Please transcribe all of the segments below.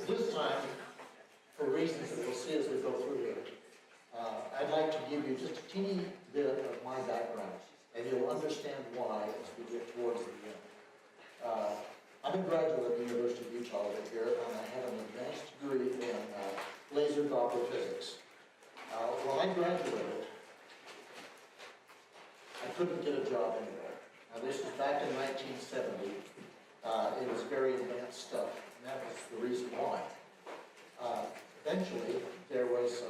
This time, for reasons that we'll see as we go through here, I'd like to give you just a teeny bit of my background, and you'll understand why as we get towards the end. I'm a graduate of the University of Utah over here, and I had an advanced degree in laser Doppler physics. When I graduated, I couldn't get a job anywhere. Now, this was back in 1970. It was very advanced stuff, and that was the reason why. Eventually, there was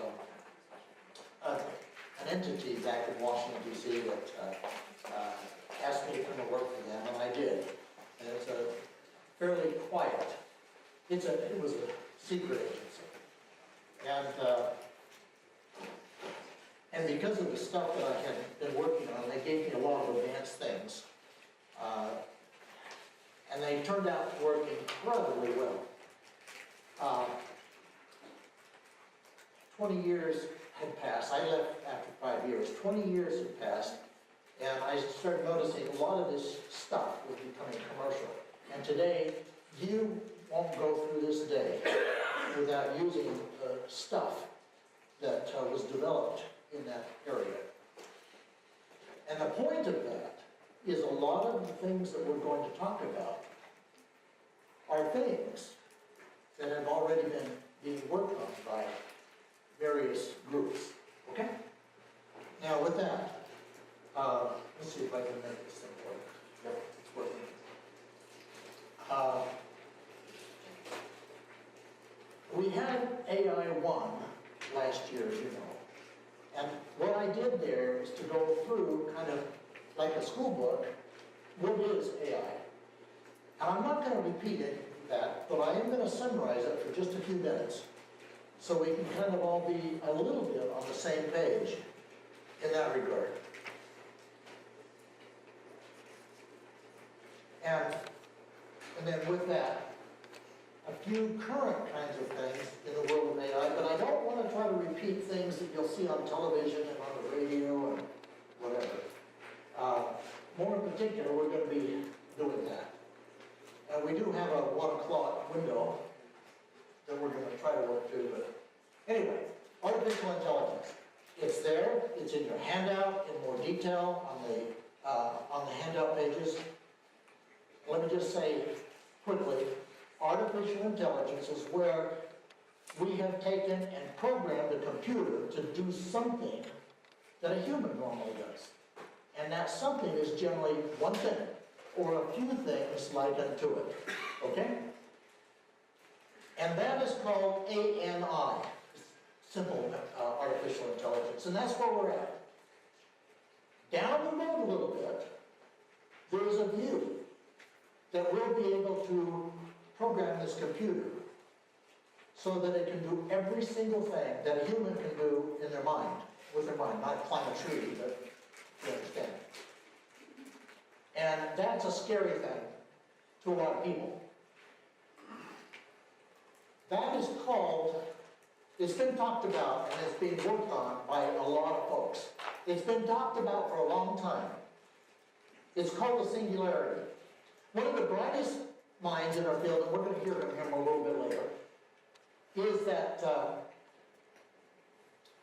an entity back in Washington, D.C. that asked me to come and work for them, and I did. And it's a fairly quiet, it was a secret agency. And because of the stuff that I had been working on, they gave me a lot of advanced things. And they turned out to work incredibly well. 20 years had passed. I left after 5 years. 20 years had passed, and I started noticing a lot of this stuff was becoming commercial. And today, you won't go through this day without using stuff that was developed in that area. And the point of that is a lot of the things that we're going to talk about are things that have already been being worked on by various groups. Okay? Now with that, let's see if I can make this thing work. Yep, it's working. We had AI1 last year, as you know. And what I did there is to go through kind of like a school book, what is AI? And I'm not going to repeat that, but I am going to summarize it for just a few minutes so we can kind of all be a little bit on the same page in that regard. And then with that, a few current kinds of things in the world of AI, but I don't want to try to repeat things that you'll see on television and on the radio and whatever. More in particular, we're going to be doing that. And we do have a 1 o'clock window that we're going to try to work through. But anyway, artificial intelligence. It's there. It's in your handout in more detail on the handout pages. Let me just say quickly, artificial intelligence is where we have taken and programmed a computer to do something that a human normally does. And that something is generally one thing, or a few things like unto it. Okay? And that is called ANI, simple artificial intelligence. And that's where we're at. Down the road a little bit, there's a view that we'll be able to program this computer so that it can do every single thing that a human can do in their mind, with their mind, not climb a tree, but you understand. And that's a scary thing to a lot of people. That is called, it's been talked about and it's being worked on by a lot of folks. It's been talked about for a long time. It's called the singularity. One of the brightest minds in our field, and we're going to hear from him a little bit later, is that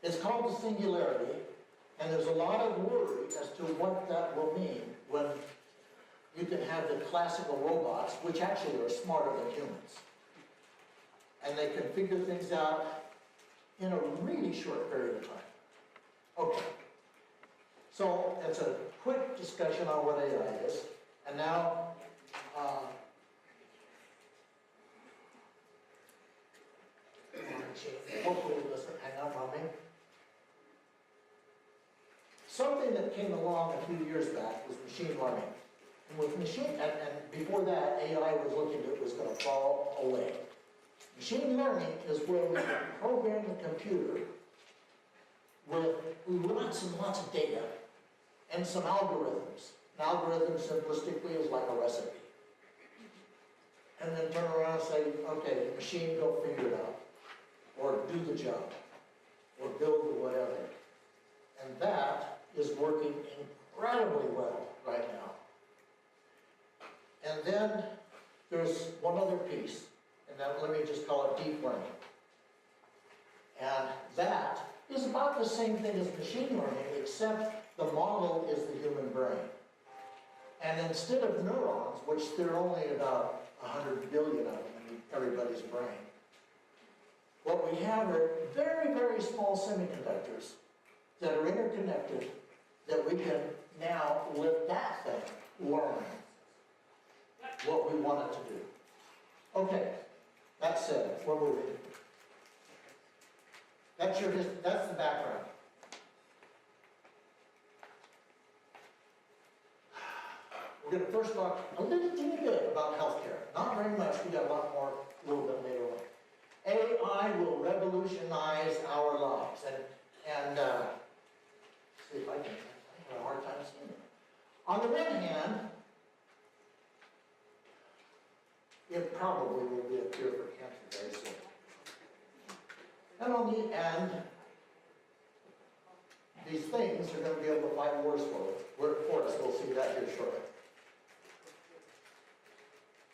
it's called the singularity, and there's a lot of worry as to what that will mean when you can have the classical robots, which actually are smarter than humans. And they can figure things out in a really short period of time. Okay. So it's a quick discussion on what AI is. And now, hopefully it doesn't hang up on me. Something that came along a few years back was machine learning. And with and before that, AI was looking at it was going to fall away. Machine learning is where we can program the computer with lots and lots of data and some algorithms. An algorithm, simplistically, is like a recipe. And then turn around and say, okay, machine, go figure it out. Or do the job. Or build the whatever. And that is working incredibly well right now. And then there's one other piece, and then let me just call it deep learning. And that is about the same thing as machine learning, except the model is the human brain. And instead of neurons, which there are only about 100 billion of them in everybody's brain, what we have are very, very small semiconductors that are interconnected that we can now let that thing learn what we want it to do. Okay, that said, we're moving. That's the background. We're going to first talk a little teeny bit about healthcare. Not very much, we got a lot more a little bit later on. AI will revolutionize our lives. And see if I have a hard time seeing it. On the one hand, it probably will be a cure for cancer very soon. And on the end, these things are going to be able to fight wars for us. We'll see that here shortly.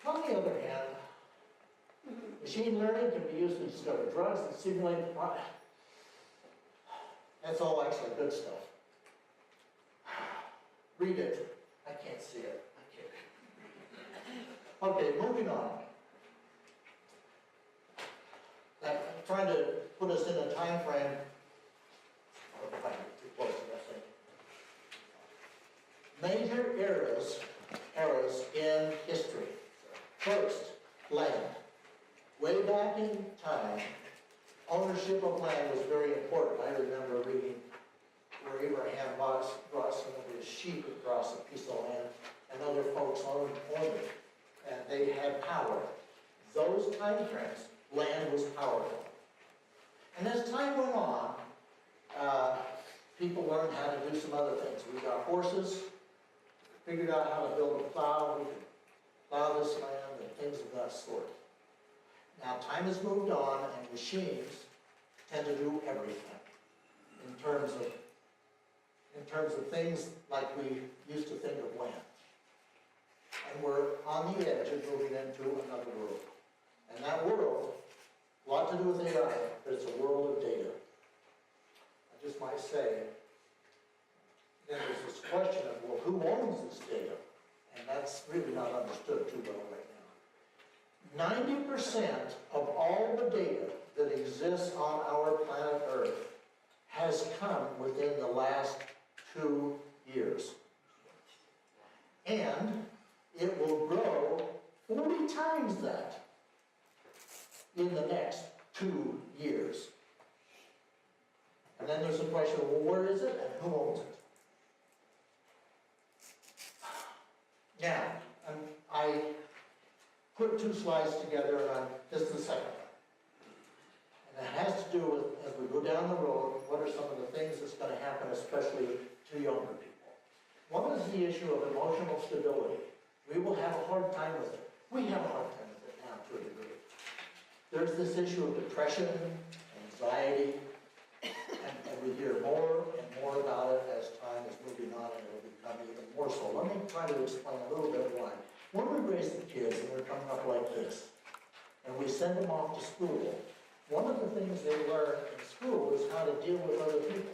On the other hand, machine learning can be used to discover drugs and simulate. That's all actually good stuff. Read it. I can't see it. I can't. Okay, moving on. I'm trying to put us in a time frame. I don't know if I can get too close to that thing. Major eras in history. First, land. Way back in time, ownership of land was very important. I remember reading where Abraham brought some of his sheep across a piece of land, and other folks owned it, and they had power. Those time frames, land was powerful. And as time went on, people learned how to do some other things. We got horses, figured out how to build a plow, we could plow this land, and things of that sort. Now, time has moved on, and machines tend to do everything in terms of things like we used to think of land. And we're on the edge of moving into another world. And that world, a lot to do with AI, but it's a world of data. I just might say, then there's this question of, well, who owns this data? And that's really not understood too well right now. 90% of all the data that exists on our planet Earth has come within the last 2 years. And it will grow 40 times that in the next 2 years. And then there's the question, well, where is it and who owns it? Now, I put 2 slides together, and this is the second one. And it has to do with, as we go down the road, what are some of the things that's going to happen, especially to younger people. One is the issue of emotional stability. We will have a hard time with it. We have a hard time with it now to a degree. There's this issue of depression, anxiety, and we hear more and more about it as time is moving on, and it will become even more so. Let me try to explain a little bit why. When we raise the kids and they're coming up like this, and we send them off to school, one of the things they learn in school is how to deal with other people.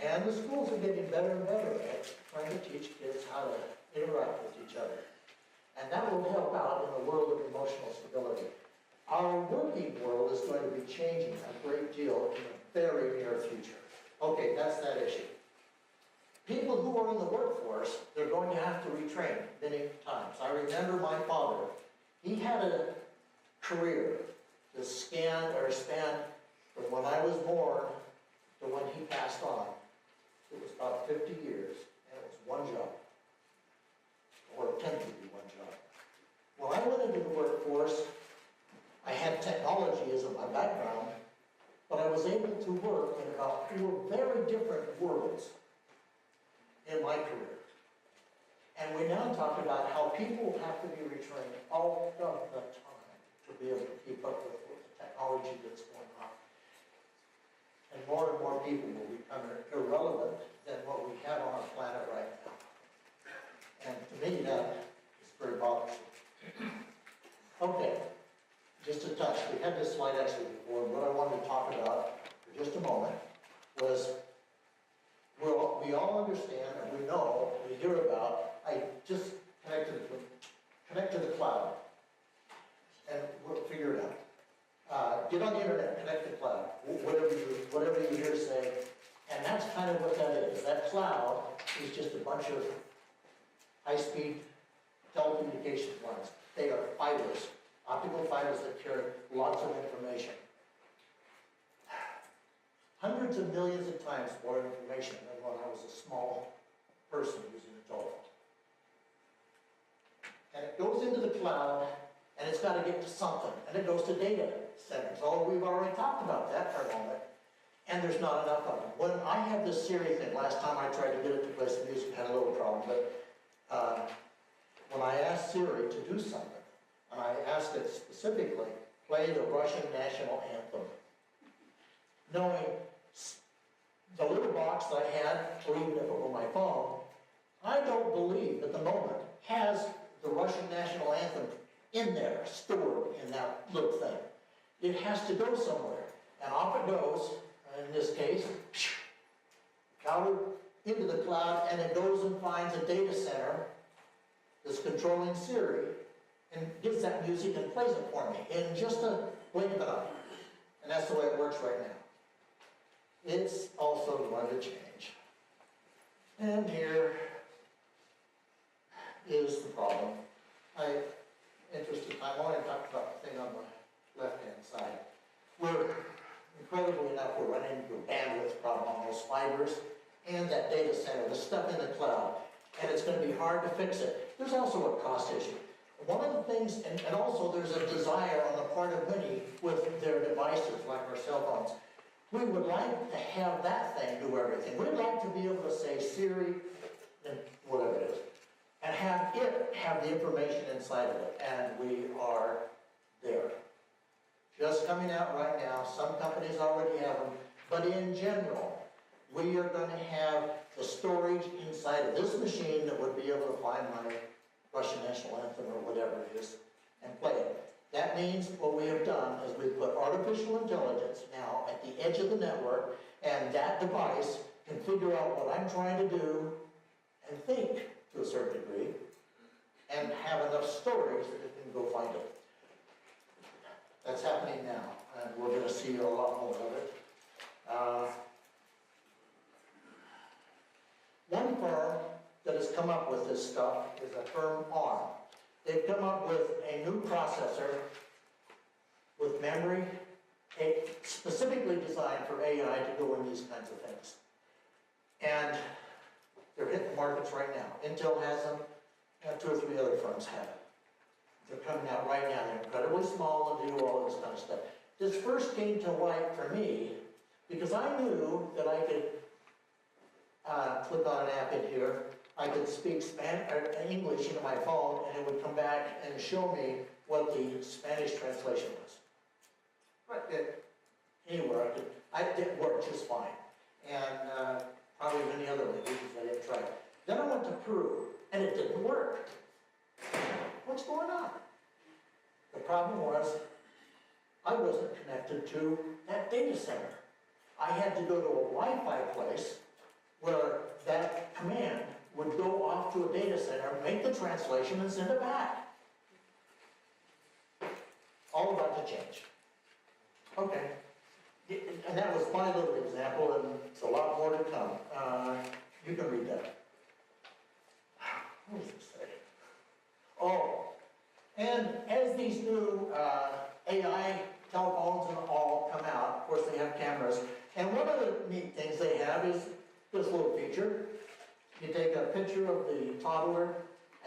And the schools are getting better and better at trying to teach kids how to interact with each other. And that will help out in the world of emotional stability. Our working world is going to be changing a great deal in the very near future. Okay, that's that issue. People who are in the workforce, they're going to have to retrain many times. I remember my father, he had a career that span from when I was born to when he passed on. It was about 50 years, and it was one job, or attempted to be one job. When I went into the workforce, I had technology as my background, but I was able to work in about 4 very different worlds in my career. And we now talk about how people have to be retrained all of the time to be able to keep up with the technology that's going on. And more people will become irrelevant than what we have on our planet right now. And to me, that is very bothersome. Okay, just a touch. We had this slide actually before. What I wanted to talk about for just a moment was, well, we all understand and we know, we hear about, I just connect to the cloud and we'll figure it out. Get on the internet, connect to the cloud, whatever you hear say. And that's kind of what that is. That cloud is just a bunch of high-speed telecommunications lines. They are fibers, optical fibers that carry lots of information. Hundreds of millions of times more information than when I was a small person using a telephone. And it goes into the cloud, and it's got to get to something, and it goes to data centers. Oh, we've already talked about that for a moment, and there's not enough of them. When I had this Siri thing, last time I tried to get it to play some music, I had a little problem, but when I asked Siri to do something, and I asked it specifically, play the Russian national anthem, knowing the little box that I had, or even if it were my phone, I don't believe at the moment has the Russian national anthem in there, stored in that little thing. It has to go somewhere, and off it goes, in this case, out into the cloud, and it goes and finds a data center that's controlling Siri, and gets that music and plays it for me in just a blink of an eye. And that's the way it works right now. It's also going to change. And here is the problem. I want to talk about the thing on the left-hand side. Incredibly enough, we're running into a bandwidth problem on those fibers and that data center, the stuff in the cloud, and it's going to be hard to fix it. There's also a cost issue. One of the things, and also there's a desire on the part of many with their devices, like our cell phones. We would like to have that thing do everything. We'd like to be able to say Siri, and whatever it is, and have it have the information inside of it, and we are there. Just coming out right now, some companies already have them, but in general, we are going to have the storage inside of this machine that would be able to find my Russian national anthem or whatever it is and play it. That means what we have done is we've put artificial intelligence now at the edge of the network, and that device can figure out what I'm trying to do and think to a certain degree and have enough storage that it can go find it. That's happening now, and we're going to see a lot more of it. One firm that has come up with this stuff is a firm ARM. They've come up with a new processor with memory specifically designed for AI to go in these kinds of things. And they're hitting the markets right now. Intel has them, and 2 or 3 other firms have it. They're coming out right now. They're incredibly small and do all this kind of stuff. This first came to light for me because I knew that I could click on an app in here. I could speak English into my phone, and it would come back and show me what the Spanish translation was. But anywhere it worked just fine. And probably many other languages I didn't try. Then I went to Peru, and it didn't work. What's going on? The problem was I wasn't connected to that data center. I had to go to a Wi-Fi place where that command would go off to a data center, make the translation, and send it back. All about to change. Okay. And that was my little example, and it's a lot more to come. You can read that. What does it say? Oh, and as these new AI telephones and all come out, of course they have cameras, and one of the neat things they have is this little feature. You take a picture of the toddler,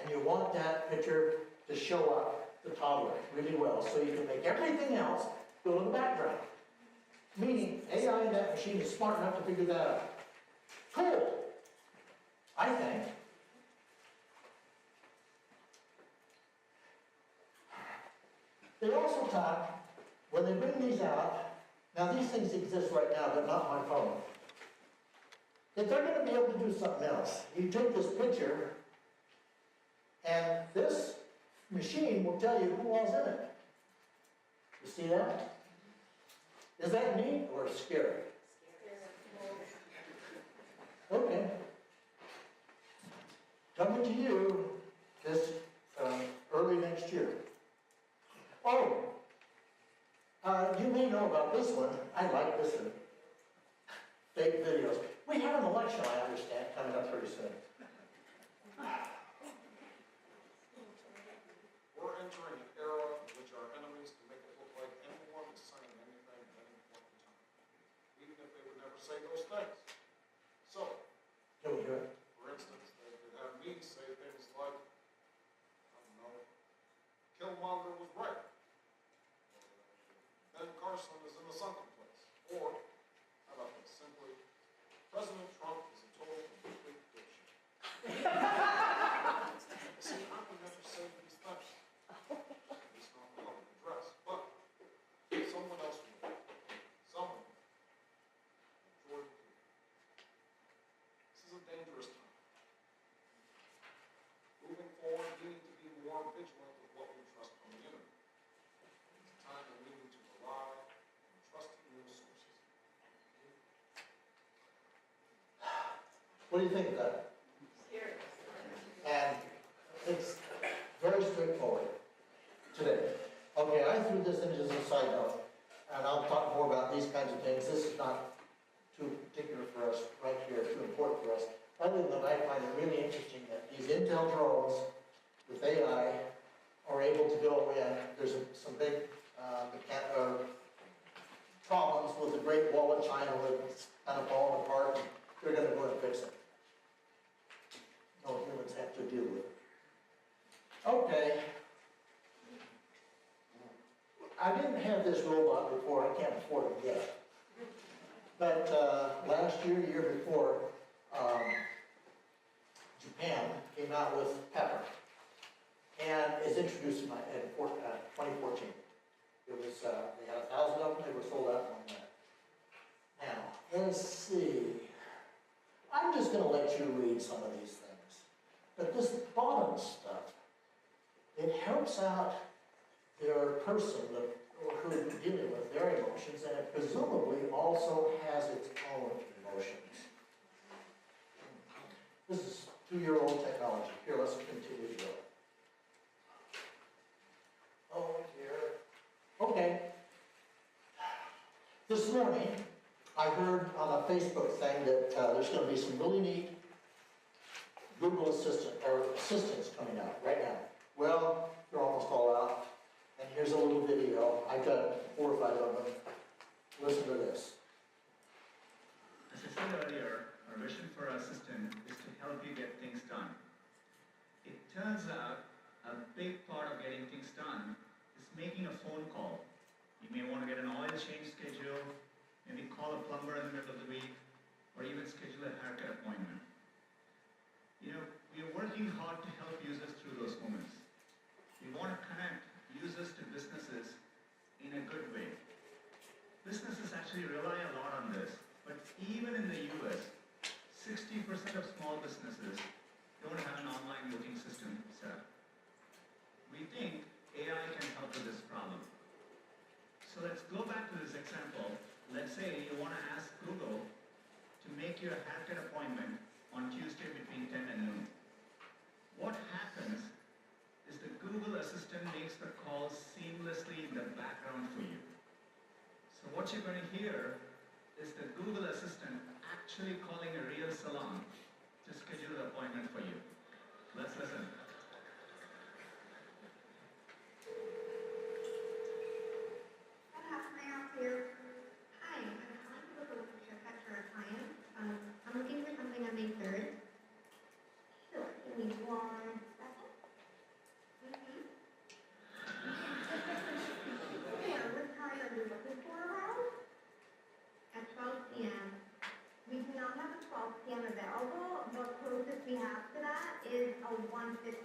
and you want that picture to show up the toddler really well, so you can make everything else go in the background. Meaning, AI in that machine is smart enough to figure that out. Cool, I think. They also talk, when they bring these out, now these things exist right now, but not my phone. If they're going to be able to do something else, you take this picture, and this machine will tell you who all's in it. You see that? Is that neat or scary? Okay. Coming to you this early next year. Oh, you may know about this one. I like this one. Fake videos. We have an election, I understand, coming up pretty soon. We're entering an era in which our enemies can make it look like anyone is saying anything at any point in time, even if they would never say those things. So, Can we hear it? for instance, they could have me say things like, I don't know, Killmonger was right. Ben Carson is in the sunken place. Or, how about this, simply, President Trump is a total and complete dipshit. See, I would never say these things. At least not in public address. But someone else will. Someone. Jordan Peele. This is a dangerous time. Moving forward, we need to be more vigilant with what we trust from the internet. It's a time when we need to rely on trusted news sources. What do you think of that? Scary. And it's very straightforward today. Okay, I threw this in as a side note, and I'll talk more about these kinds of things. This is not too particular for us right here, too important for us. Other than I find it really interesting that these Intel drones with AI are able to go in. There's some big problems with the Great Wall of China that's kind of falling apart. And they're going to go and fix it. No humans have to deal with it. Okay. I didn't have this robot before. I can't afford it yet. But last year, the year before, Japan came out with Pepper. And it's introduced in 2014. It was, they had 1,000 of them. They were sold out in 1 minute. Now, let's see. I'm just going to let you read some of these things. But this bottom stuff, it helps out their person who is dealing with their emotions, and it presumably also has its own emotions. This is 2-year-old technology. Here, let's continue to go. Oh dear. Okay. This morning, I heard on a Facebook thing that there's going to be some really neat Google assistants coming out right now. Well, they're almost all out. And here's a little video. I've got 4 or 5 of them. Listen to this. As I said earlier, our vision for our assistant is to help you get things done. It turns out a big part of getting things done is making a phone call. You may want to get an oil change schedule, maybe call a plumber in the middle of the week, or even schedule a haircut appointment. You know, we are working hard to help users through those moments. We want to connect users to businesses in a good way. Businesses actually rely a lot on this, but even in the US, 60% of small businesses don't have an online booking system set up. We think AI can help with this problem. So let's go back to this example. Let's say you want to ask Google to make you a haircut appointment on Tuesday between 10 and noon. What happens is the Google Assistant makes the call seamlessly in the background for you. So what you're going to hear is the Google Assistant actually calling a real salon to schedule an appointment for you. Let's listen. Can I help you? Hi, I'm calling to book a haircut for a client. I'm looking for something on May 3rd. Sure, give me 1 second. Yeah, what time are you looking for around? At 12 p.m. We do not have a 12 p.m. available. The closest we have to that is a 1:15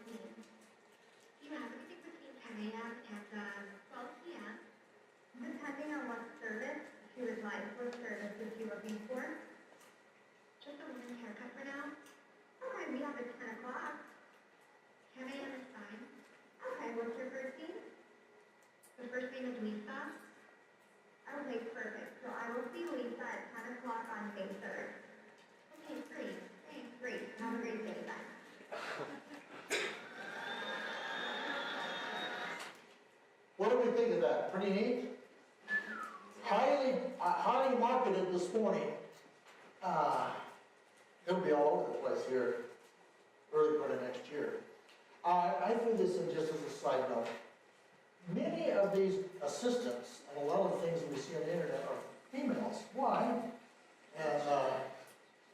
The first name is Lisa. Okay, perfect. So I will see Lisa at 10 o'clock on May 3rd. Okay, great. Thanks, great. Have a great day then. What do we think of that? Pretty neat? Highly marketed this morning. It'll be all over the place here, early part of next year. I threw this in just as a side note. Many of these assistants, and a lot of the things that we see on the internet are females. Why? And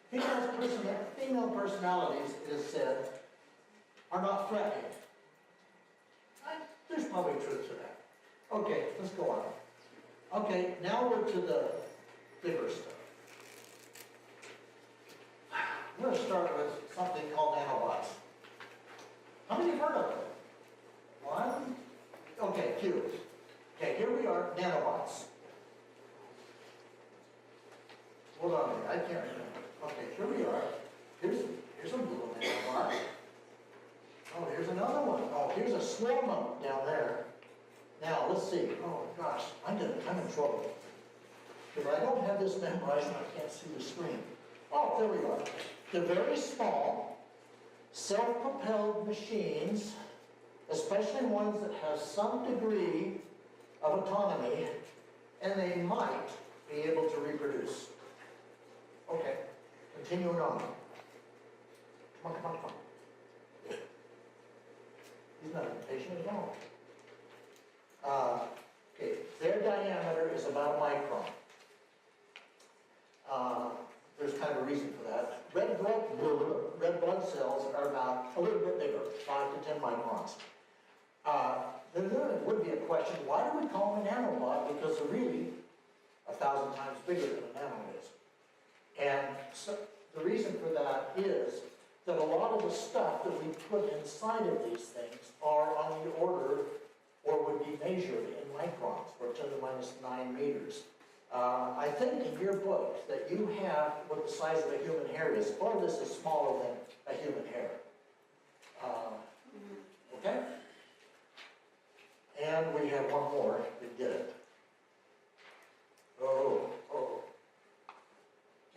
female personalities, it is said, are not threatening. There's probably truth to that. Okay, let's go on. Okay, now we're to the bigger stuff. We're going to start with something called nanobots. How many have heard of it? One? Okay, two. Okay, here we are, nanobots. Hold on a minute, I can't remember. Okay, here we are. Here's a little nanobot. Oh, here's another one. Oh, here's a swarm of them down there. Now, let's see. Oh, gosh, I'm in trouble. Because I don't have this memorized and I can't see the screen. Oh, there we are. They're very small, self-propelled machines, especially ones that have some degree of autonomy, and they might be able to reproduce. Okay, continuing on. Come on. He's not impatient at all. Okay, their diameter is about a micron. There's kind of a reason for that. Red blood cells are about a little bit bigger, 5 to 10 microns. There would be a question, why do we call them a nanobot? Because they're really 1,000 times bigger than a nano is. And so the reason for that is that a lot of the stuff that we put inside of these things are on the order, or would be measured in microns, or 10 to the minus 9 meters. I think in your book that you have what the size of a human hair is. All of this is smaller than a human hair. Okay? And we have one more that did it. Oh.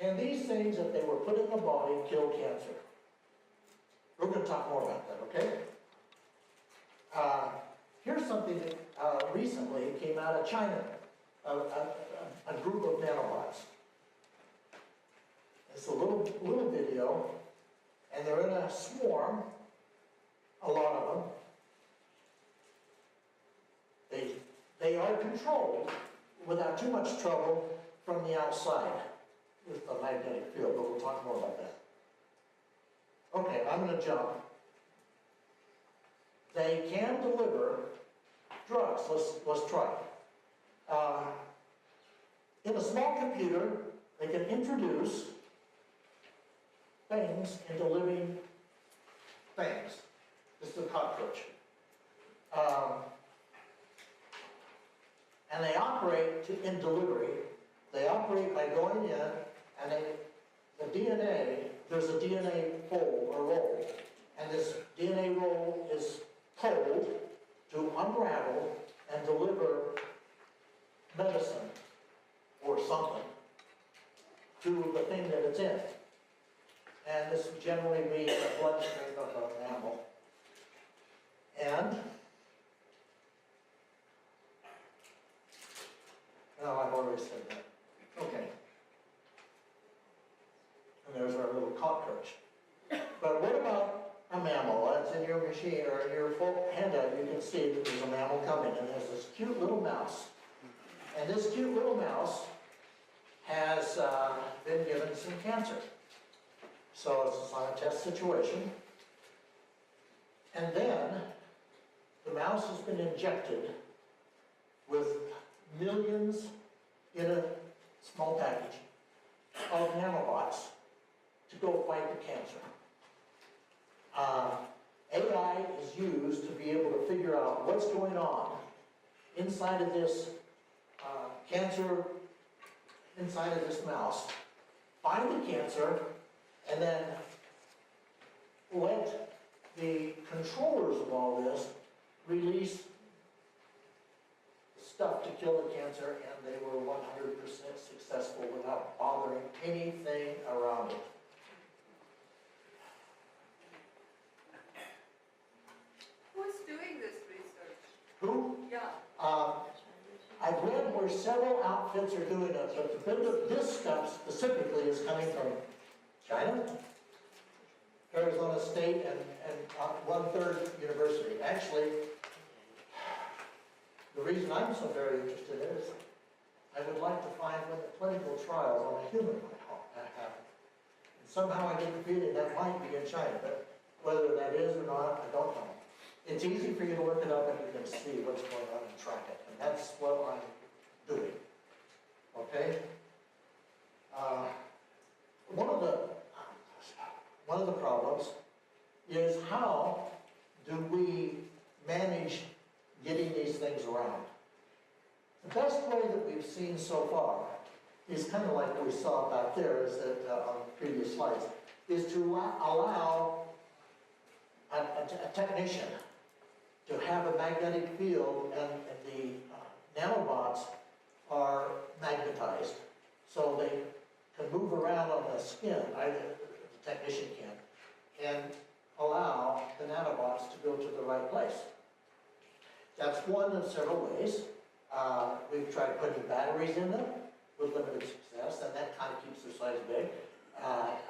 Can these things, if they were put in the body, kill cancer? We're going to talk more about that, okay? Here's something that recently came out of China. A group of nanobots. It's a little video, and they're in a swarm, a lot of them. They are controlled without too much trouble from the outside with the magnetic field, but we'll talk more about that. Okay, I'm going to jump. They can deliver drugs. Let's try it. In a small computer, they can introduce things into living things. This is a cockroach. And they operate in delivery. They operate by going in, and the DNA, there's a DNA fold or roll. And this DNA roll is told to unravel and deliver medicine or something to the thing that it's in. And this would generally be a bloodstream of an animal. And, no, I've already said that. Okay. And there's our little cockroach. But what about a mammal? That's in your machine, or in your handout, you can see that there's a mammal coming, and there's this cute little mouse. And this cute little mouse has been given some cancer. So it's on a test situation. And then the mouse has been injected with millions in a small package of nanobots to go fight the cancer. AI is used to be able to figure out what's going on inside of this cancer, inside of this mouse, find the cancer, and then let the controllers of all this release stuff to kill the cancer, and they were 100% successful without bothering anything around it. Who's doing this research? Who? Yeah. I've read where several outfits are doing it, but the bit of this stuff specifically is coming from China, Arizona State, and One-Third University. Actually, the reason I'm so very interested in it is I would like to find when the clinical trials on a human might happen. And somehow I get the feeling that might be in China, but whether that is or not, I don't know. It's easy for you to look it up and you can see what's going on and track it, and that's what I'm doing. Okay? One of the problems is how do we manage getting these things around? The best way that we've seen so far is kind of like we saw back there, is that on previous slides, is to allow a technician to have a magnetic field, and the nanobots are magnetized, so they can move around on the skin, the technician can, and allow the nanobots to go to the right place. That's one of several ways. We've tried putting batteries in them with limited success, and that kind of keeps their size big.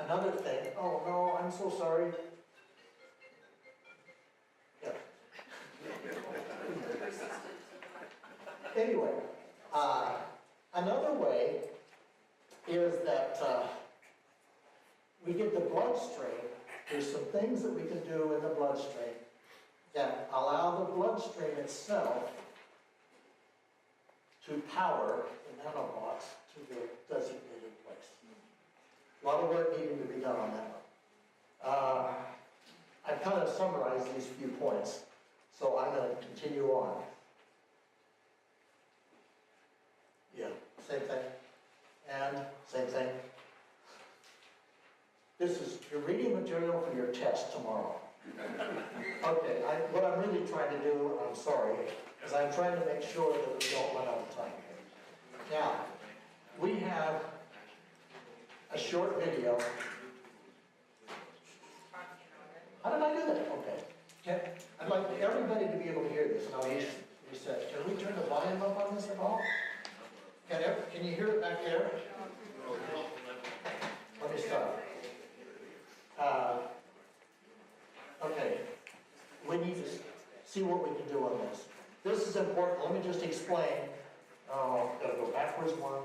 Another thing, oh no, I'm so sorry. Yeah. Anyway, another way is that we get the bloodstream. There's some things that we can do in the bloodstream that allow the bloodstream itself to power the nanobots to their designated place. A lot of work needing to be done on that one. I've kind of summarized these few points, so I'm going to continue on. Yeah, same thing. And same thing. This is your reading material for your test tomorrow. Okay, what I'm really trying to do, I'm sorry, is I'm trying to make sure that we don't run out of time here. Now, we have a short video. How did I do that? Okay. I'd like everybody to be able to hear this. Now, reset. Can we turn the volume up on this at all? Can you hear it back there? Let me start. Okay. We need to see what we can do on this. This is important. Let me just explain. Oh, I've got to go backwards one.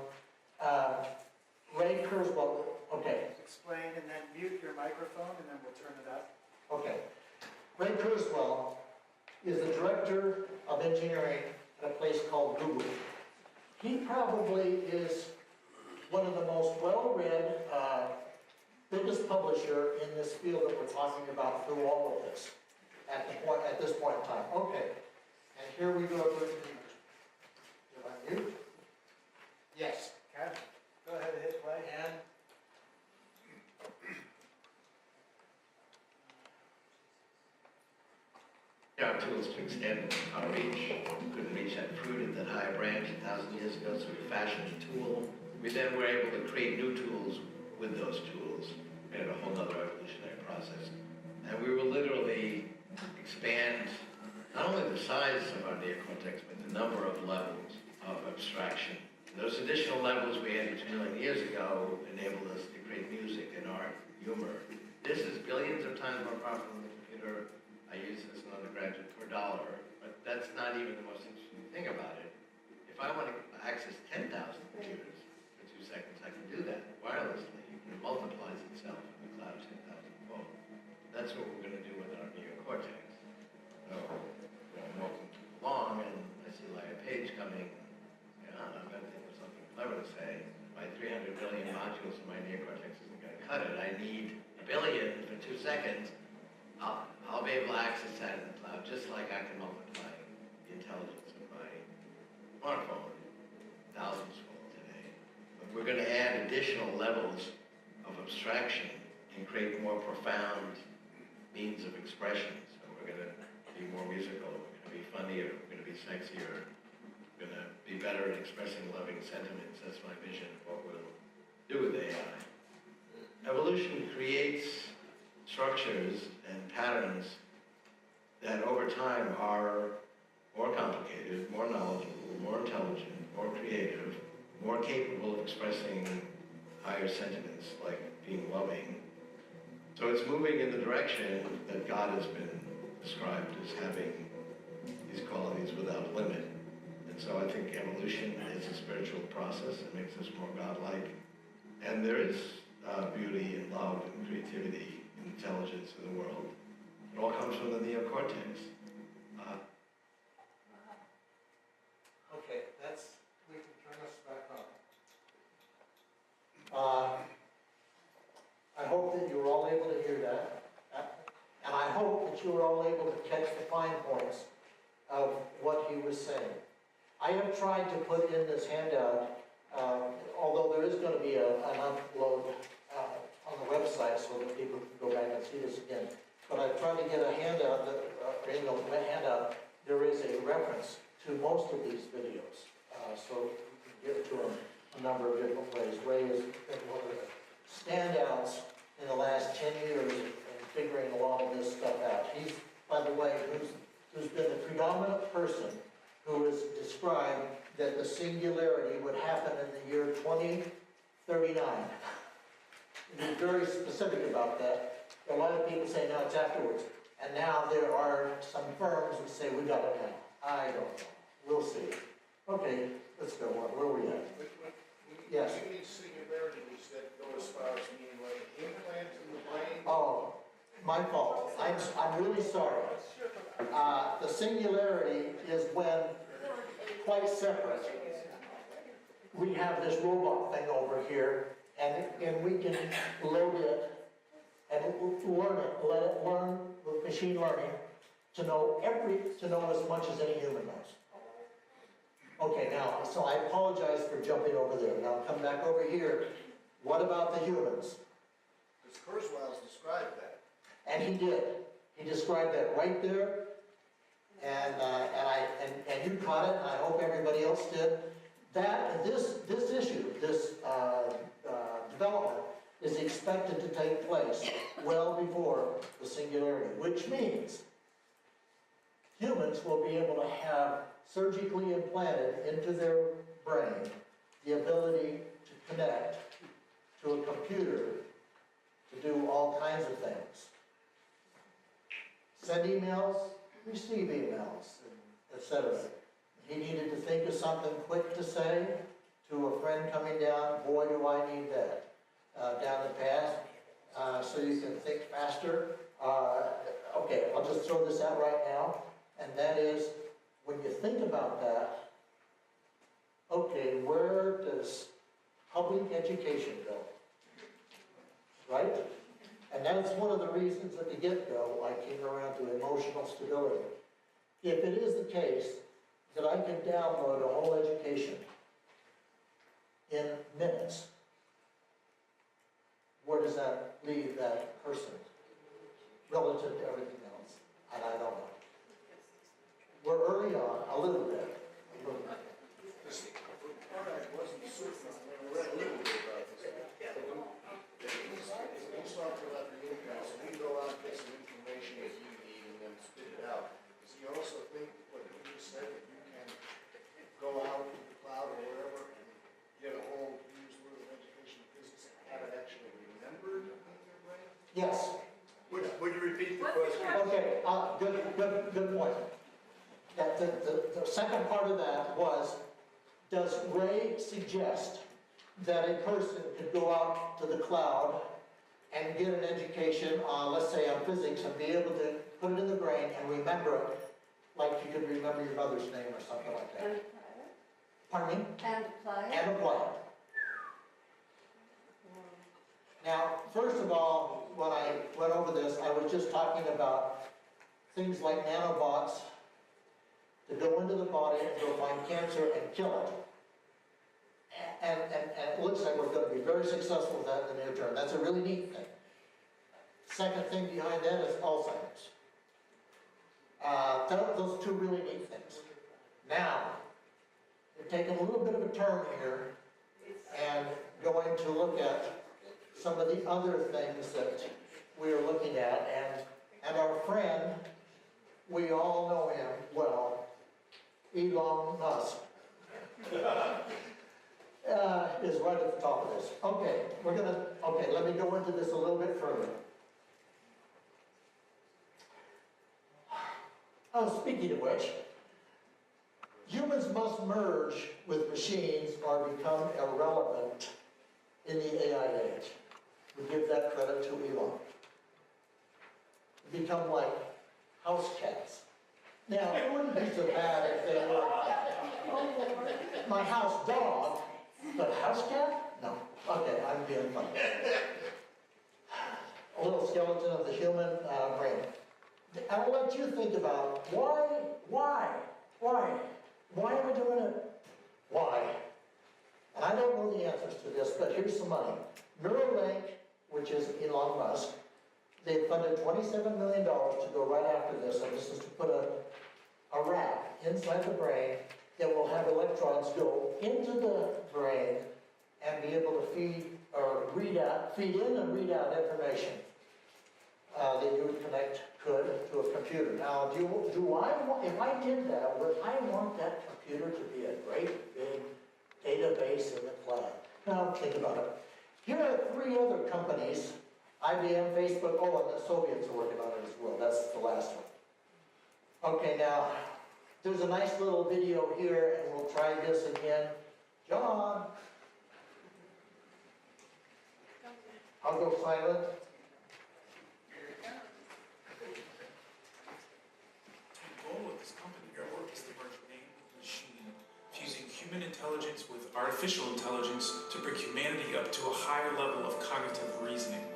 Ray Kurzweil. Okay. Explain and then mute your microphone and then we'll turn it up. Okay. Ray Kurzweil is the director of engineering at a place called Google. He probably is one of the most well-read, biggest publisher in this field that we're talking about through all of this at this point in time. Okay, and here we go. Did I mute? Yes. Okay. Go ahead and hit play. And There are tools to extend our reach. We couldn't reach that fruit at that higher branch 1,000 years ago, so we fashioned a tool. We then were able to create new tools with those tools. We had a whole other evolutionary process. And we will literally expand not only the size of our neocortex, but the number of levels of abstraction. Those additional levels we added 2 million years ago enabled us to create music and art, humor. This is billions of times more powerful than the computer. I use this as an undergraduate per dollar, but that's not even the most interesting thing about it. If I want to access 10,000 computers for 2 seconds, I can do that wirelessly. It multiplies itself in the cloud 10,000-fold. That's what we're going to do with our neocortex. So, I'm walking along and I see like a page coming. I'm going to think of something clever to say. My 300 billion modules in my neocortex isn't going to cut it. I need a billion for 2 seconds. I'll be able to access that in the cloud, just like I can multiply the intelligence of my smartphone thousands-fold today. But we're going to add additional levels of abstraction and create more profound means of expression. So we're going to be more musical, we're going to be funnier, we're going to be sexier, we're going to better at expressing loving sentiments. That's my vision of what we'll do with AI. Evolution creates structures and patterns that over time are more complicated, more knowledgeable, more intelligent, more creative, more capable of expressing higher sentiments like being loving. So it's moving in the direction that God has been described as having these qualities without limit. And so I think evolution is a spiritual process that makes us more godlike. And there is beauty and love and creativity and intelligence in the world. It all comes from the neocortex. Okay, we can turn this back on. I hope that you were all able to hear that. And I hope that you were all able to catch the fine points of what he was saying. I have tried to put in this handout, although there is going to be an upload on the website so that people can go back and see this again. But I've tried to get a handout, there is a reference to most of these videos. So you can get to them a number of different ways. Ray has been one of the standouts in the last 10 years in figuring a lot of this stuff out. He's, by the way, who's been the predominant person who has described that the singularity would happen in the year 2039. He's very specific about that. A lot of people say, no, it's afterwards. And now there are some firms that say, we got it now. I don't know. We'll see. Okay, let's go. Where are we at? Yes. You need singularity, you said, go as far as meaning like an implant in the brain. Oh, my fault. I'm really sorry. The singularity is when, quite separate, we have this robot thing over here, and we can load it and learn it, let it learn with machine learning to know as much as any human knows. Okay, now, so I apologize for jumping over there. Now come back over here. What about the humans? Because Kurzweil's described that. And he did. He described that right there. And you caught it, and I hope everybody else did. This issue, this development, is expected to take place well before the singularity, which means humans will be able to have surgically implanted into their brain the ability to connect to a computer to do all kinds of things. Send emails, receive emails, etc. He needed to think of something quick to say to a friend coming down. Boy, do I need that down the path, so you can think faster. Okay, I'll just throw this out right now, and that is, when you think about that, okay, where does public education go? Right? And that's one of the reasons at the get-go I came around to emotional stability. If it is the case that I can download a whole education in minutes, where does that leave that person relative to everything else? And I don't know. We're early on, a little bit. This part I wasn't certain, I read a little bit about this. He's talking about the implant, so we go out and get some information that you need and then spit it out. Does he also think, what you just said, that you can go out to the cloud or wherever and get a whole year's worth of education in physics and have it actually remembered in your brain? Yes. Would you repeat the What's the question? Okay, good point. That the second part of that was, does Ray suggest that a person could go out to the cloud and get an education on, let's say, on physics, and be able to put it in the brain and remember it like you could remember your mother's name or something like that? And Pardon me? apply it? And apply it. Now, first of all, when I went over this, I was just talking about things like nanobots to go into the body and go find cancer and kill it. And it looks like we're going to be very successful with that in the near term. That's a really neat thing. Second thing behind that is Alzheimer's. Those two really neat things. Now, taking a little bit of a turn here and going to look at some of the other things that we are looking at. And our friend, we all know him well, Elon Musk, is right at the top of this. Okay, let me go into this a little bit further. Oh, speaking of which, humans must merge with machines or become irrelevant in the AI age. We give that credit to Elon. Become like house cats. Now, it wouldn't be so bad if they were my house dog, but house cat? No. Okay, I'm being funny. A little skeleton of the human brain. I'll let you think about why am I doing it? Why? And I don't know the answers to this, but here's some money. Neuralink, which is Elon Musk, they funded $27 million to go right after this, and this is to put a wrap inside the brain that will have electrons go into the brain and be able to feed in and read out information that you could to a computer. Now, if I did that, would I want that computer to be a great big database in the cloud? Now, think about it. Here are 3 other companies, IBM, Facebook, and the Soviets are working on it as well. That's the last one. Okay, now, there's a nice little video here, and we'll try this again. John. I'll go silent. The goal of this company or work is to merge man with machine, fusing human intelligence with artificial intelligence to bring humanity up to a higher level of cognitive reasoning.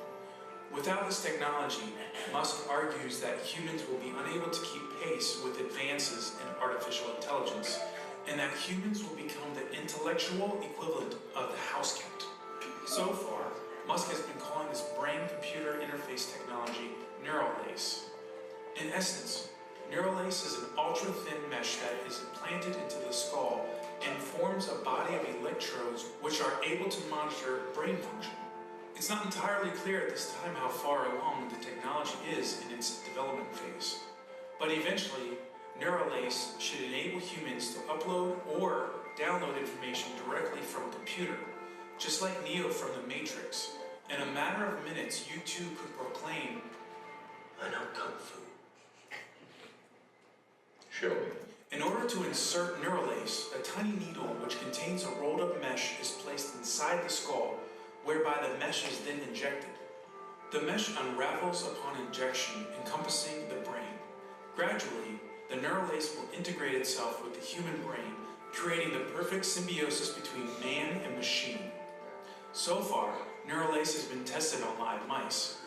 Without this technology, Musk argues that humans will be unable to keep pace with advances in artificial intelligence, and that humans will become the intellectual equivalent of the house cat. So far, Musk has been calling this brain-computer interface technology Neuralace. In essence, Neuralace is an ultra-thin mesh that is implanted into the skull and forms a body of electrodes which are able to monitor brain function. It's not entirely clear at this time how far along the technology is in its development phase, but eventually, Neuralace should enable humans to upload or download information directly from a computer, just like Neo from the Matrix. In a matter of minutes, you too could proclaim, "I know Kung Fu." Show me. In order to insert Neuralace, a tiny needle which contains a rolled up mesh is placed inside the skull, whereby the mesh is then injected. The mesh unravels upon injection, encompassing the brain. Gradually, the Neuralace will integrate itself with the human brain, creating the perfect symbiosis between man and machine. So far, Neuralace has been tested on live mice.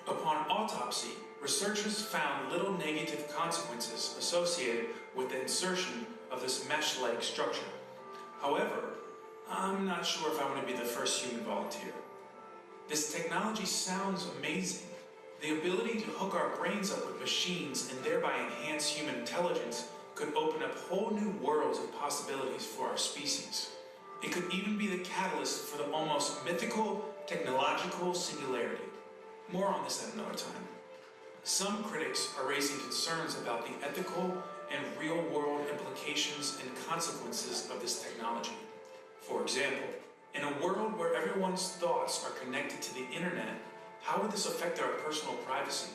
Upon autopsy, researchers found little negative consequences associated with the insertion of this mesh-like structure. However, I'm not sure if I want to be the first human volunteer. This technology sounds amazing. The ability to hook our brains up with machines and thereby enhance human intelligence could open up whole new worlds of possibilities for our species. It could even be the catalyst for the almost mythical technological singularity. More on this at another time. Some critics are raising concerns about the ethical and real-world implications and consequences of this technology. For example, in a world where everyone's thoughts are connected to the internet, how would this affect our personal privacy?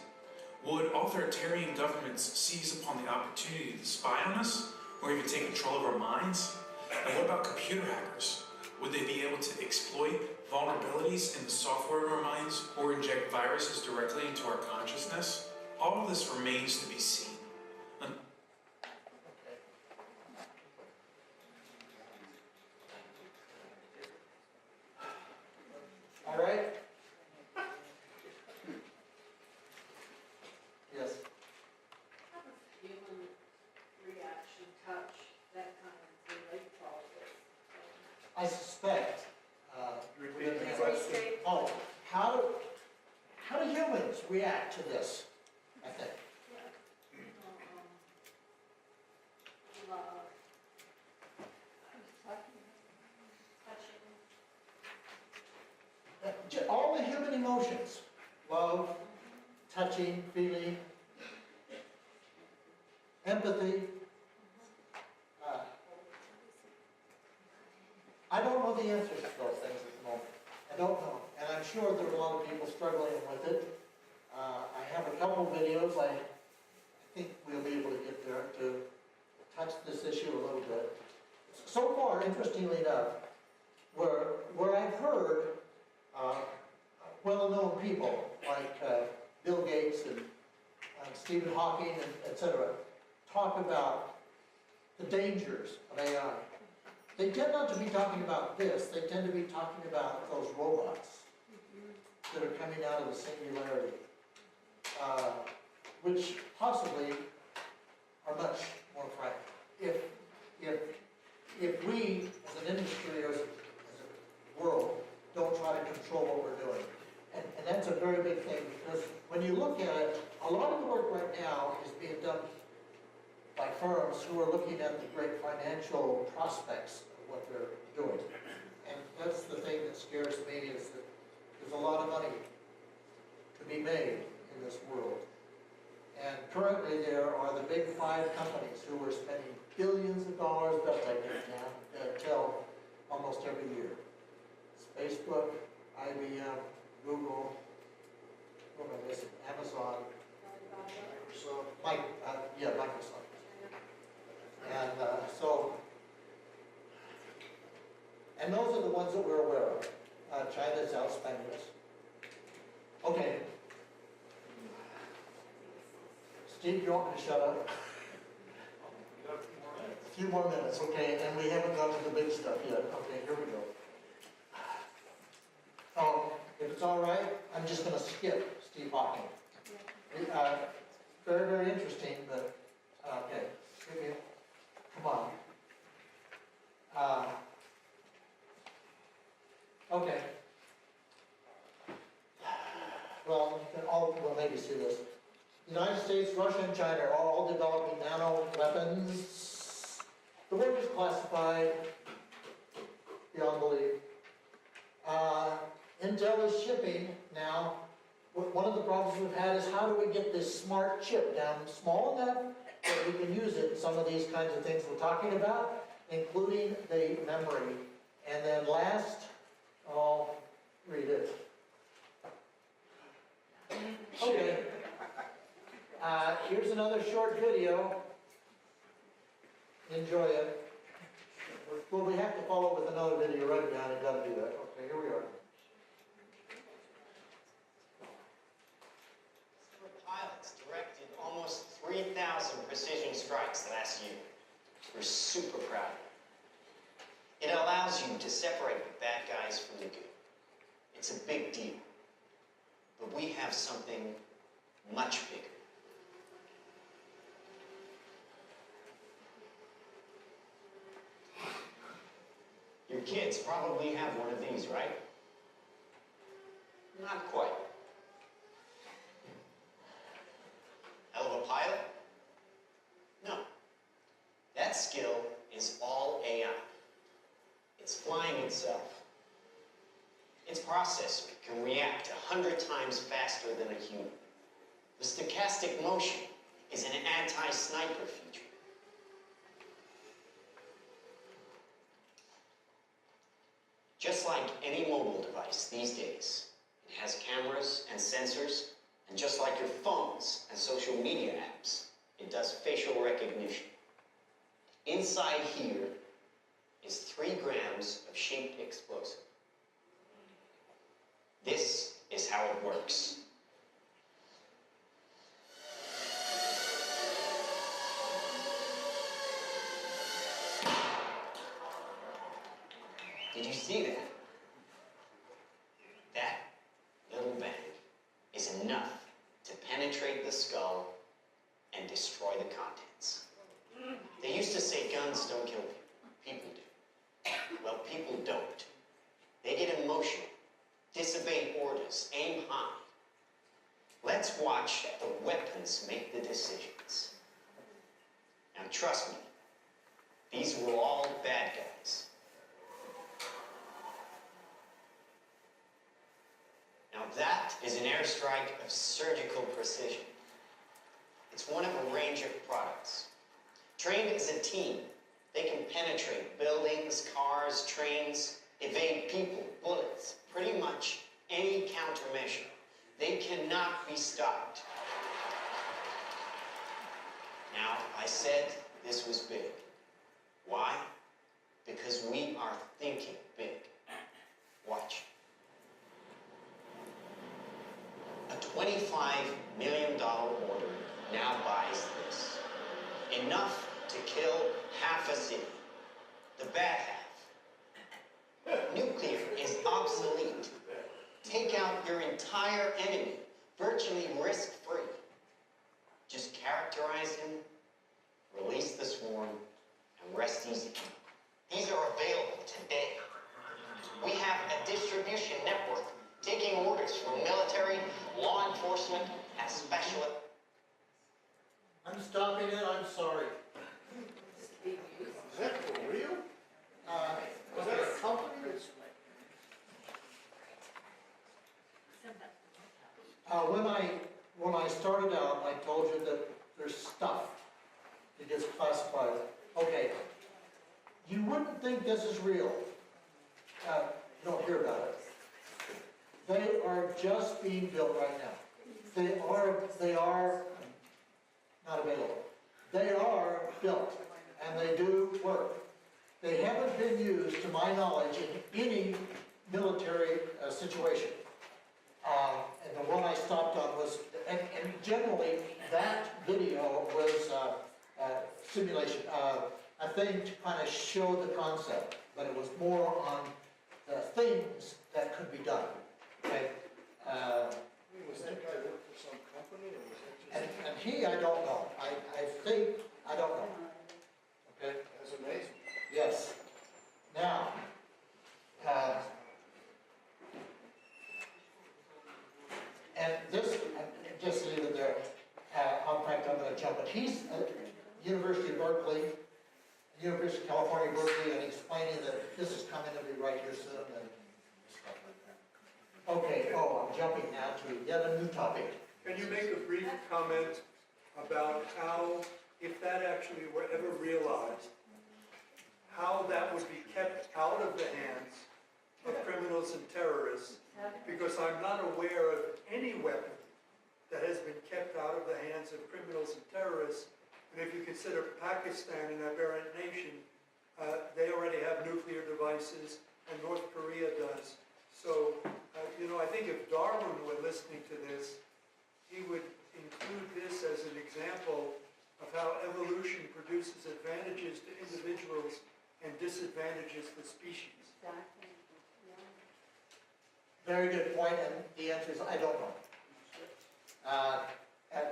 Would authoritarian governments seize upon the opportunity to spy on us, or even take control of our minds? And what about computer hackers? Would they be able to exploit vulnerabilities in the software of our minds, or inject viruses directly into our consciousness? All of this remains to be seen. All right? Yes. How does human reaction, touch, that kind of relate to all this? I suspect, Repeat the Please question. restate. oh, how do humans react to this, I think? Love. emotions, love, touching, feeling, empathy. I don't know the answers to those things at the moment. I don't know. And I'm sure there are a lot of people struggling with it. I have a couple videos. I think we'll be able to get there to touch this issue a little bit. So far, interestingly enough, where I've heard well-known people like Bill Gates and Stephen Hawking, and et cetera, talk about the dangers of AI. They tend not to be talking about this. They tend to be talking about those robots that are coming out of the singularity, which possibly are much more frightening. If we, as an industry or as a world, don't try to control what we're doing. And that's a very big thing, because when you look at it, a lot of the work right now is being done by firms who are looking at the great financial prospects of what they're doing. And that's the thing that scares me, is that there's a lot of money to be made in this world. And currently there are the big 5 companies who are spending billions of dollars, best I can tell, almost every year. It's Facebook, IBM, Google, what am I missing? Amazon, Microsoft. And and those are the ones that we're aware of. China's outspending us. Okay. Steve, you want me to shut up? A few more minutes, okay, and we haven't got to the big stuff yet. Okay, here we go. Oh, if it's all right, I'm just going to skip Steve Hawking. Very, very interesting, but okay. Come on. Okay. Well, you can all maybe see this. The United States, Russia, and China are all developing nano weapons. The work is classified beyond belief. Intel is shipping now. One of the problems we've had is, how do we get this smart chip down small enough that we can use it in some of these kinds of things we're talking about, including the memory. And then last, I'll read it. Okay. Here's another short video. Enjoy it. Well, we have to follow with another video right now. I've got to do that. Okay, here we are. Pilots directed almost 3,000 precision strikes last year. We're super proud. It allows you to separate the bad guys from the good. It's a big deal. But we have something much bigger. Your kids probably have one of these, right? Not quite. Hell of a pilot? No. That skill is all AI. It's flying itself. Its processor can react 100 times faster than a human. The stochastic motion is an anti-sniper feature. Just like any mobile device these days, it has cameras and sensors, and just like your phones and social media apps, it does facial recognition. Inside here is 3 grams of shaped explosive. This is how it works. Did you see that? That little bang is enough to penetrate the skull and destroy the contents. They used to say guns don't kill people. People do. Well, people don't. They get emotional, disobey orders, aim high. Let's watch the weapons make the decisions. Now trust me, these were all bad guys. Now that airstrike of surgical precision. It's one of a range of products. Trained as a team, they can penetrate buildings, cars, trains, evade people, bullets, pretty much any countermeasure. They cannot be stopped. Now, I said this was big. Why? Because we are thinking big. Watch. A $25 million order now buys this. Enough to kill half a city. The bad half. Nuclear is obsolete. Take out your entire enemy, virtually risk-free. Just characterize him, release the swarm, and rest easy. These are available today. We have a distribution network taking orders from military, law enforcement, and special... I'm stopping it, I'm sorry. Is that for real? Was that a company that's... When I started out, I told you that there's stuff that gets classified. Okay, you wouldn't think this is real. You don't hear about it. They are just being built right now. They are not available. They are built, and they do work. They haven't been used, to my knowledge, in any military situation. And the one I stopped on was, and generally, that video was simulation, a thing to kind of show the concept, but it was more on the things that could be done. Okay? Was that guy work for some company, or was that just... And he, I don't know. I think, I don't know. Okay? That's amazing. Yes. Now, and this, just leave it there. In fact, I'm going to jump it. He's at University of Berkeley, University of California, Berkeley, and explaining that this is coming to be right here soon and stuff like that. Okay, I'm jumping now to yet a new topic. Can you make a brief comment about how, if that actually were ever realized, how that would be kept out of the hands of criminals and terrorists? Because I'm not aware of any weapon that has been kept out of the hands of criminals and terrorists. And if you consider Pakistan an aberrant nation, they already have nuclear devices, and North Korea does. So, I think if Darwin were listening to this, he would include this as an example of how evolution produces advantages to individuals and disadvantages to species. Exactly. Yeah. Very good point, and the answer is I don't know. And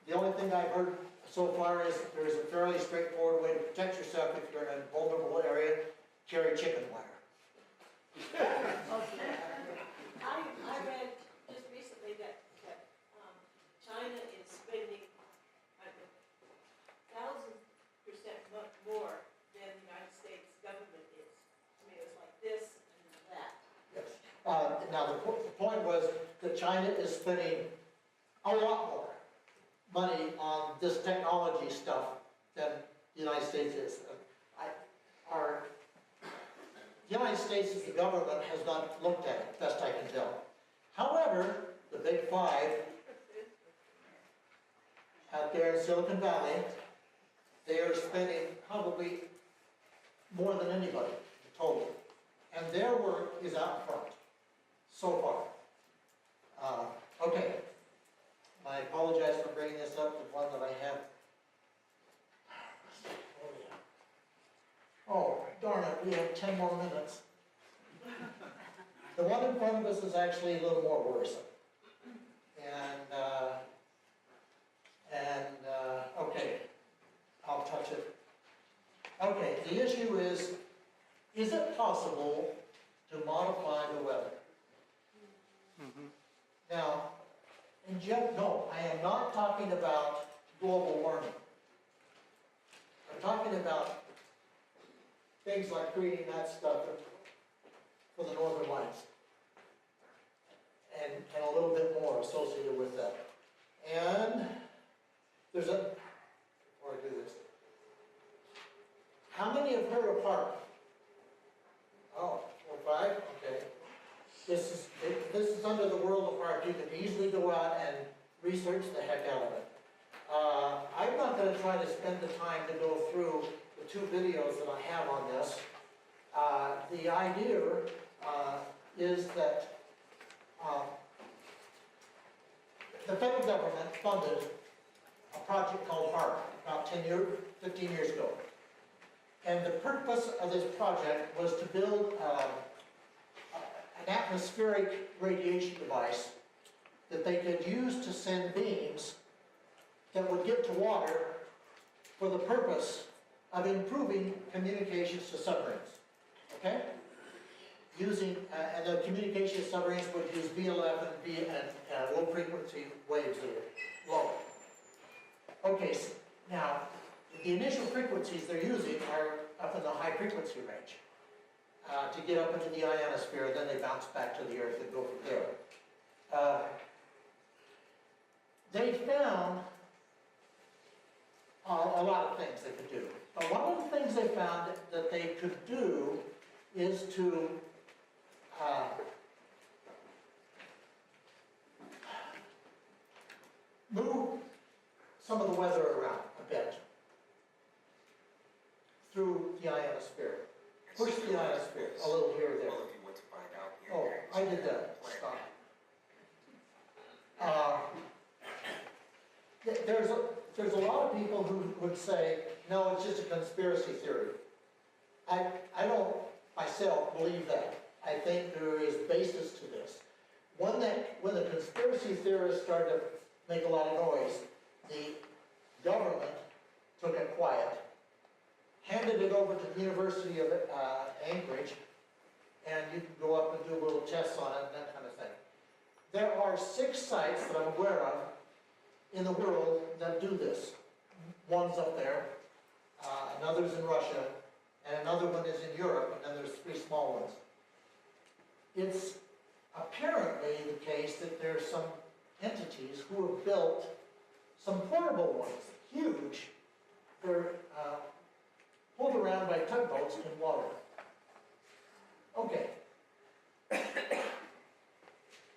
the only thing I've heard so far is there's a fairly straightforward way to protect yourself if you're in a vulnerable area: carry chicken wire. I read just recently that China is spending 1,000% more than the United States government is. I mean, it was like this and that. Yes. Now, the point was that China is spending a lot more money on this technology stuff than the United States is. The United States as the government has not looked at it, best I can tell. However, the Big Five out there in Silicon Valley, they are spending probably more than anybody, total. And their work is out front, so far. Okay. I apologize for bringing this up, the one that I have. Oh, darn it, we have 10 more minutes. The one in front of us is actually a little more worrisome. Okay, I'll touch it. Okay, the issue is it possible to modify the weather? Now, no, I am not talking about global warming. I'm talking about things like creating that stuff for the northern lights. and a little bit more associated with that. And there's a, before I do this, how many have heard of HARP? Oh, 4 or 5, okay. This is under the world of HARP. You can easily go out and research the heck out of it. I'm not going to try to spend the time to go through the 2 videos that I have on this. The idea is that the federal government funded a project called HARP about 15 years ago. And the purpose of this project was to build an atmospheric radiation device that they could use to send beams that would get to water for the purpose of improving communications to submarines. Okay? Using, and the communication submarines would use VLF and low frequency waves that are low. Okay, so now, the initial frequencies they're using are up in the high frequency range to get up into the ionosphere, then they bounce back to the Earth and go from there. They found a lot of things they could do. But one of the things they found that they could do is to move some of the weather around a bit through the ionosphere. Push the ionosphere a little here or there. Oh, I did that. Stop. There's a lot of people who would say, no, it's just a conspiracy theory. I don't myself believe that. I think there is basis to this. When the conspiracy theorists started to make a lot of noise, the government took it quiet, handed it over to the University of Anchorage, and you can go up and do little tests on it and that kind of thing. There are 6 sites that I'm aware of in the world that do this. One's up there, another's in Russia, and another one is in Europe, and then there's 3 small ones. It's apparently the case that there's some entities who have built some portable ones, huge. They're pulled around by tugboats in water. Okay.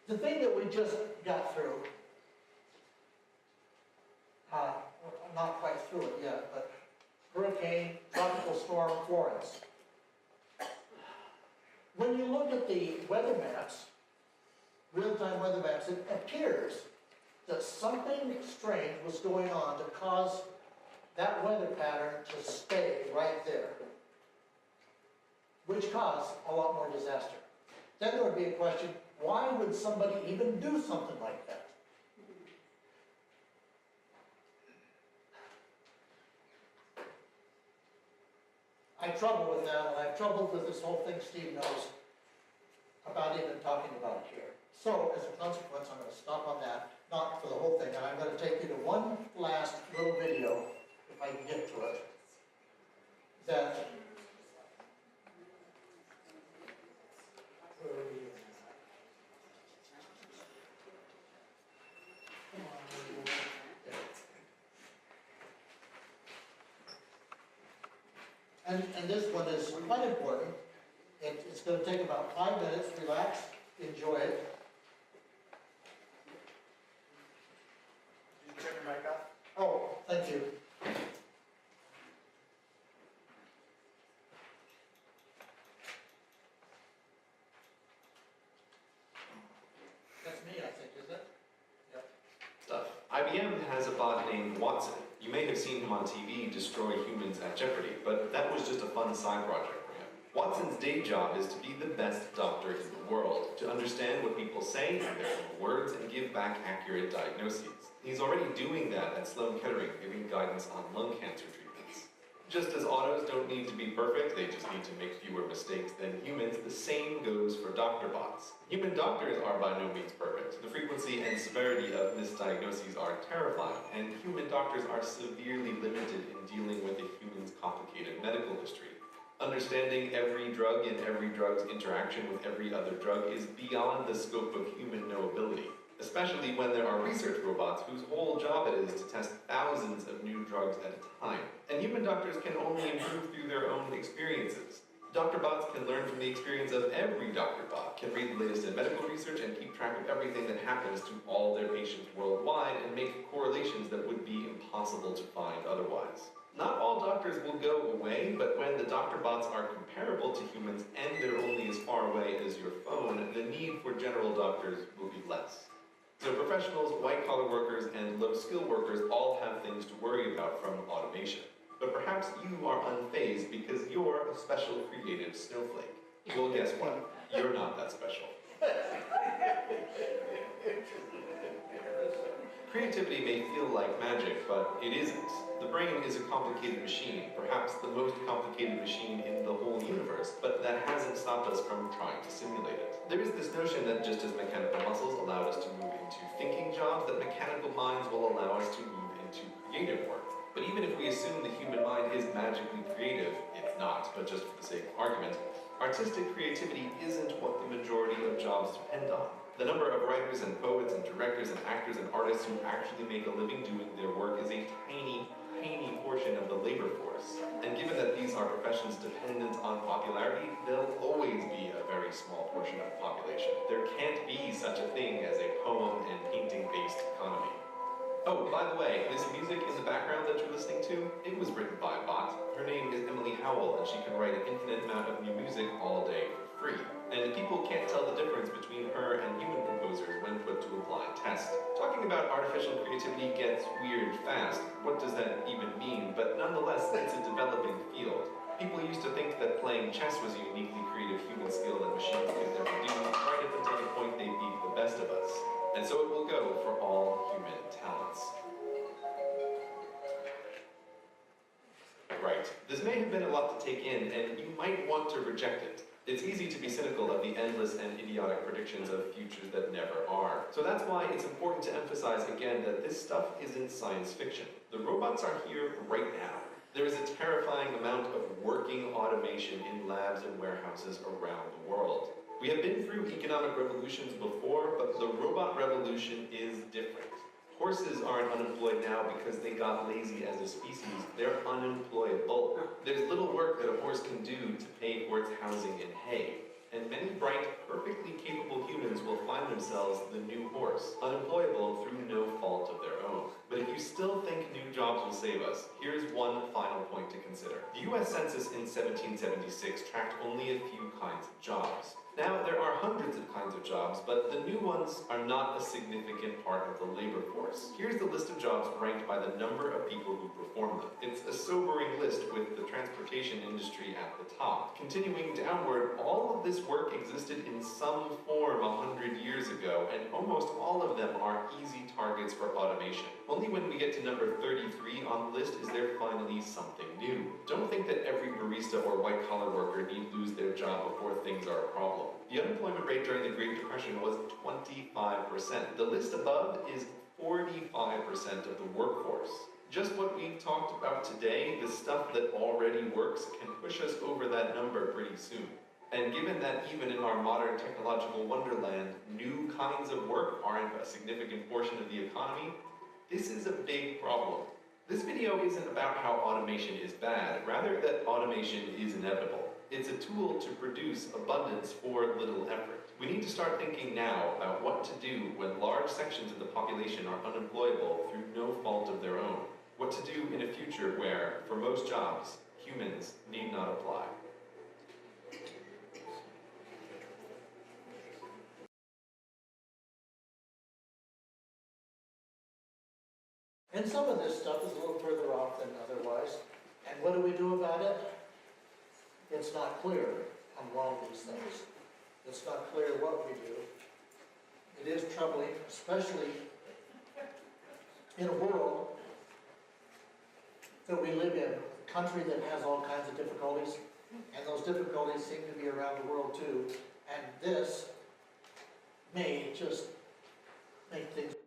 The thing that we just got through, we're not quite through it yet, but Hurricane, Tropical Storm Florence. When you look at the weather maps, real-time weather maps, it appears that something strange was going on to cause that weather pattern to stay right there, which caused a lot more disaster. Then there would be a question, why would somebody even do something like that? I have trouble with that, and I have trouble with this whole thing Steve knows about even talking about it here. So, as a consequence, I'm going to stop on that, not for the whole thing, and I'm going to take you to one last little video, if I can get to it, that and this one is quite important. It's going to take about 5 minutes. Relax, enjoy it. Did you turn your mic off? Oh, thank you. That's me, I think, isn't it? Yep. Stuff. IBM has a bot named Watson. You may have seen him on TV destroy humans at Jeopardy, but that was just a fun side project for him. Watson's day job is to be the best doctor in the world, to understand what people say in their own words and give back accurate diagnoses. He's already doing that at Sloan Kettering, giving guidance on lung cancer treatments. Just as autos don't need to be perfect, they just need to make fewer mistakes than humans, the same goes for doctor bots. Human doctors are by no means perfect. The frequency and severity of misdiagnoses are terrifying, and human doctors are severely limited in dealing with a human's complicated medical history. Understanding every drug and every drug's interaction with every other drug is beyond the scope of human knowability, especially when there are research robots whose whole job it is to test thousands of new drugs at a time. And human doctors can only improve through their own experiences. Doctor bots can learn from the experience of every doctor bot, can read the latest in medical research and keep track of everything that happens to all their patients worldwide and make correlations that would be impossible to find otherwise. Not all doctors will go away, but when the doctor bots are comparable to humans and they're only as far away as your phone, the need for general doctors will be less. So professionals, white-collar workers, and low-skill workers all have things to worry about from automation. But perhaps you are unfazed because you're a special creative snowflake. Well, guess what? You're not that special. Creativity may feel like magic, but it isn't. The brain is a complicated machine, perhaps the most complicated machine in the whole universe, but that hasn't stopped us from trying to simulate it. There is this notion that just as mechanical muscles allowed us to move into thinking jobs, that mechanical minds will allow us to move into creative work. But even if we assume the human mind is magically creative, it's not, but just for the sake of argument, artistic creativity isn't what the majority of jobs depend on. The number of writers and poets and directors and actors and artists who actually make a living doing their work is a tiny, tiny portion of the labor force. And given that these are professions dependent on popularity, they'll always be a very small portion of the population. There can't be such a thing as a poem and painting-based economy. Oh, by the way, this music in the background that you're listening to, it was written by a bot. Her name is Emily Howell, and she can write an infinite amount of new music all day for free. And people can't tell the difference between her and human composers when put to a blind test. Talking about artificial creativity gets weird fast. What does that even mean? But nonetheless, it's a developing field. People used to think that playing chess was a uniquely creative human skill that machines could never do, right up until the point they beat the best of us. And so it will go for all human talents. Right. This may have been a lot to take in, and you might want to reject it. It's easy to be cynical of the endless and idiotic predictions of futures that never are. So that's why it's important to emphasize again that this stuff isn't science fiction. The robots are here right now. There is a terrifying amount of working automation in labs and warehouses around the world. We have been through economic revolutions before, but the robot revolution is different. Horses aren't unemployed now because they got lazy as a species. They're unemployable. There's little work that a horse can do to pay for its housing and hay. And many bright, perfectly capable humans will find themselves the new horse, unemployable through no fault of their own. But if you still think new jobs will save us, here's one final point to consider. The US Census in 1776 tracked only a few kinds of jobs. Now, there are hundreds of kinds of jobs, but the new ones are not a significant part of the labor force. Here's the list of jobs ranked by the number of people who perform them. It's a sobering list with the transportation industry at the top. Continuing downward, all of this work existed in some form 100 years ago, and almost all of them are easy targets for automation. Only when we get to number 33 on the list is there finally something new. Don't think that every barista or white-collar worker need lose their job before things are a problem. The unemployment rate during the Great Depression was 25%. The list above is 45% of the workforce. Just what we've talked about today, the stuff that already works, can push us over that number pretty soon. And given that even in our modern technological wonderland, new kinds of work aren't a significant portion of the economy, this is a big problem. This video isn't about how automation is bad, rather that automation is inevitable. It's a tool to produce abundance for little effort. We need to start thinking now about what to do when large sections of the population are unemployable through no fault of their own. What to do in a future where, for most jobs, humans need not apply. And some of this stuff is a little further off than otherwise. And what do we do about it? It's not clear on all of these things. It's not clear what we do. It is troubling, especially in a world that we live in, a country that has all kinds of difficulties, and those difficulties seem to be around the world too. And this may just make things